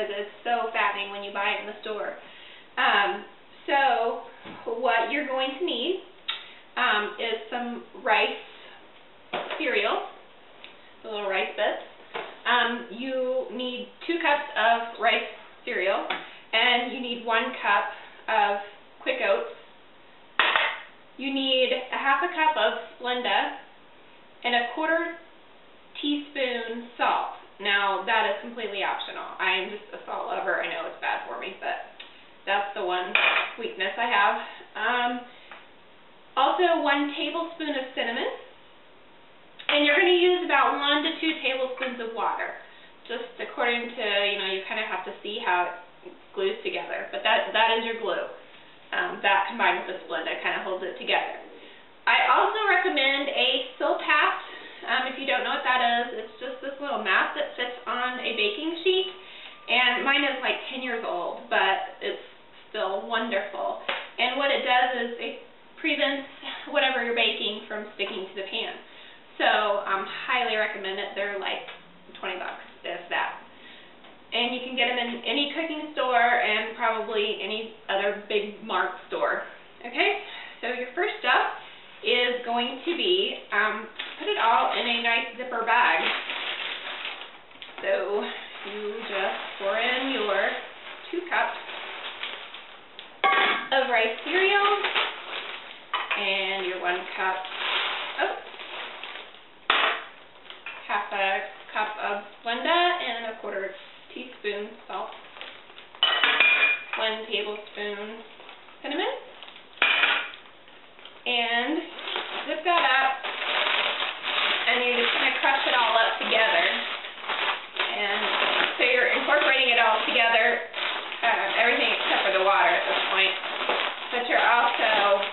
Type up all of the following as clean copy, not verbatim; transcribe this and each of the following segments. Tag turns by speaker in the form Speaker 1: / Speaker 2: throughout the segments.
Speaker 1: because it's so fattening when you buy it in the store. So what you're going to need is some rice cereal, the little rice bits. You need 2 cups of rice cereal, and you need 1 cup of quick oats. You need a 1/2 cup of Splenda and a 1/4 teaspoon salt. Now that is completely optional. I am just a salt lover. I know it's bad for me, but that's the one weakness I have. Also 1 tablespoon of cinnamon. And you're going to use about 1 to 2 tablespoons of water, just according to, you kind of have to see how it glues together. But that is your glue. That combined with the Splenda kind of holds it together. I also recommend a Silpat. If you don't know what that is, it's just this little mat that sits on a baking sheet. And mine is like 10 years old, but it's still wonderful. And what it does is it prevents whatever you're baking from sticking to the pan. So highly recommend it. They're like 20 bucks, if that. And you can get them in any cooking store and probably any other big mart store. Okay, so your first step is going to be put it all in a nice zipper bag. So you just pour in your 2 cups of rice cereal and your 1 cup of 1/2 cup of Splenda and a 1/4 teaspoon salt, 1 tablespoon cinnamon, and zip that up, and you're just going to crush it all up together. And so you're incorporating it all together, everything except for the water at this point, but you're also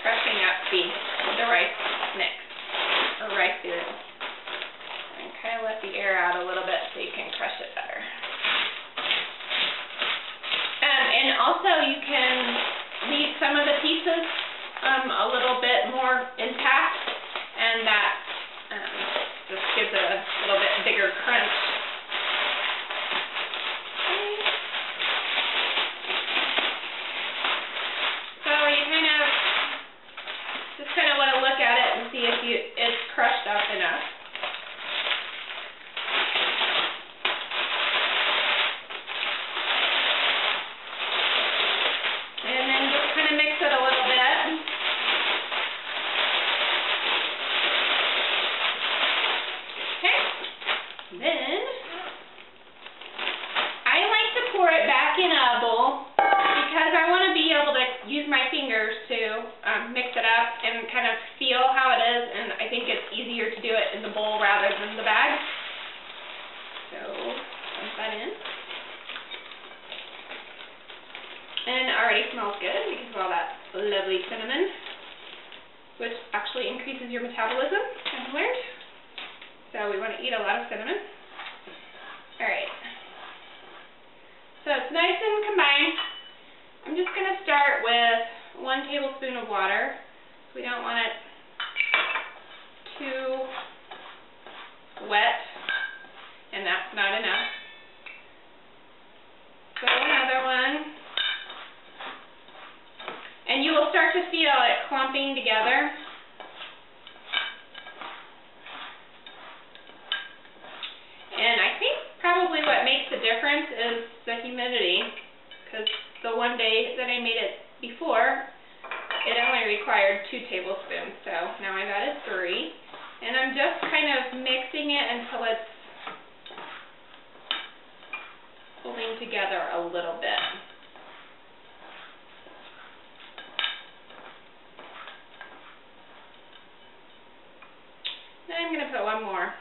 Speaker 1: crushing up the rice mix, or rice cereal. And kind of let the air out a little bit so you can crush it better. And also you can leave some of the pieces a little bit more intact, and that just gives it a little bit bigger crunch. So you kind of want to look at it and see if it's crushed up enough. And then just kind of mix it a little bit. Okay. Then I like to pour it back in a bowl because I want to be able to use my fingers to mix it up and kind of feel how it is, and I think it's easier to do it in the bowl rather than the bag. So dump that in. And it already smells good because of all that lovely cinnamon, which actually increases your metabolism, I've learned. So we want to eat a lot of cinnamon. Alright. So it's nice and combined. I'm just going to start with 1 tablespoon of water. We don't want it too wet, and that's not enough. So another one. And you will start to feel it clumping together. And I think probably what makes the difference is the humidity, because the one day that I made it before, it only required 2 tablespoons, so now I've added 3. And I'm just kind of mixing it until it's holding together a little bit. Then I'm going to put 1 more.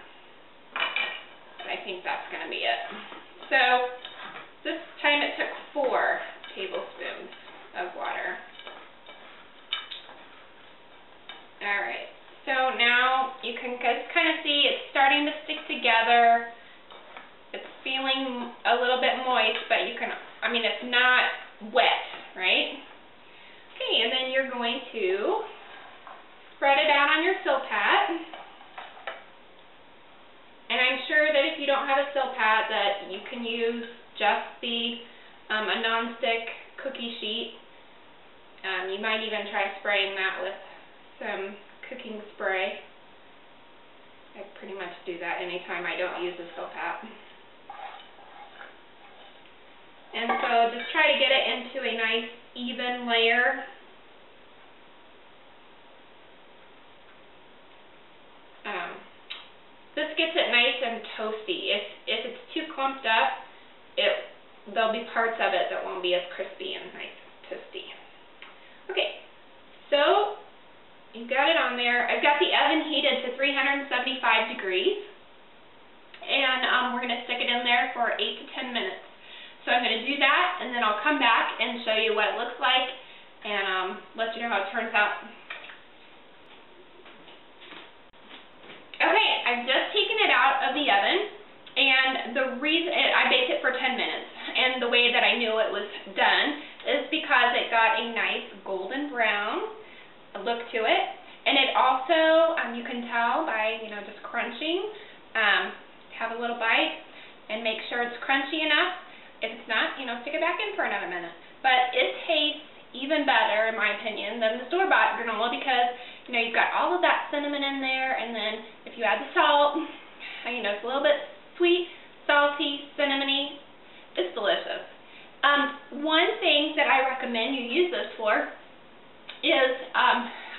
Speaker 1: I think that's going to be it. So this time it took 4 tablespoons of water. Alright, so now you can just kind of see it's starting to stick together. It's feeling a little bit moist, but you can, it's not wet, right? Okay, and then you're going to spread it out on your Silpat. And I'm sure that if you don't have a Silpat that you can use just a non-stick cookie sheet. You might even try spraying that with some cooking spray. I pretty much do that anytime I don't use a Silpat. And so just try to get it into a nice even layer. This gets it nice and toasty. If it's too clumped up, there'll be parts of it that won't be as crispy and nice and toasty. Okay, so you've got it on there. I've got the oven heated to 375 degrees, and we're going to stick it in there for 8 to 10 minutes. So I'm going to do that, and then I'll come back and show you what it looks like, and let you know how it turns out. Okay, I've just taken it out of the oven, and the reason I baked it for 10 minutes, and the way that I knew it was done is because it got a nice golden brown look to it, and it also, you can tell by, just crunching, have a little bite, and make sure it's crunchy enough. If it's not, stick it back in for another minute. But it tastes even better, in my opinion, than the store-bought granola because, you've got all of that cinnamon in there, and then if you add the salt, it's a little bit sweet, salty, cinnamony. It's delicious. One thing that I recommend you use this for is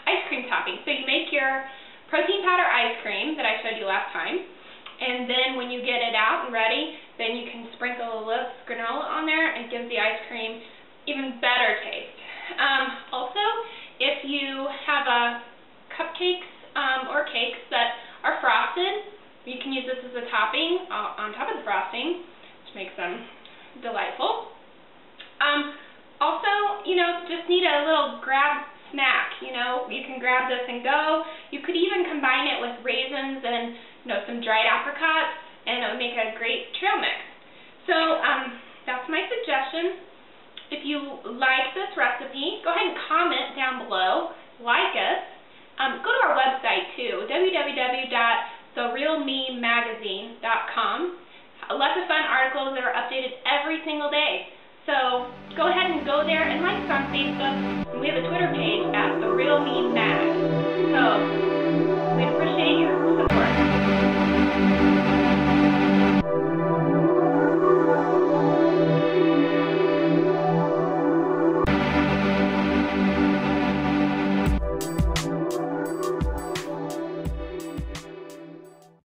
Speaker 1: ice cream topping. So you make your protein powder ice cream that I showed you last time, and then when you get it out and ready, then you can sprinkle a little granola on there and give the ice cream even better taste. Also, if you have cupcakes or cakes that are frosted, you can use this as a topping on top of the frosting, which makes them delightful. Also, just need a little grab snack. You can grab this and go. You could even combine it with raisins and some dried apricots, and it would make a great trail mix. So that's my suggestion. If you like this recipe, go ahead and comment down below, like us. Go to our website too, www.therealmemagazine.com. Lots of fun articles that are updated every single day. So go ahead and go there and like us on Facebook. And we have a Twitter page at The Real Me Mag. So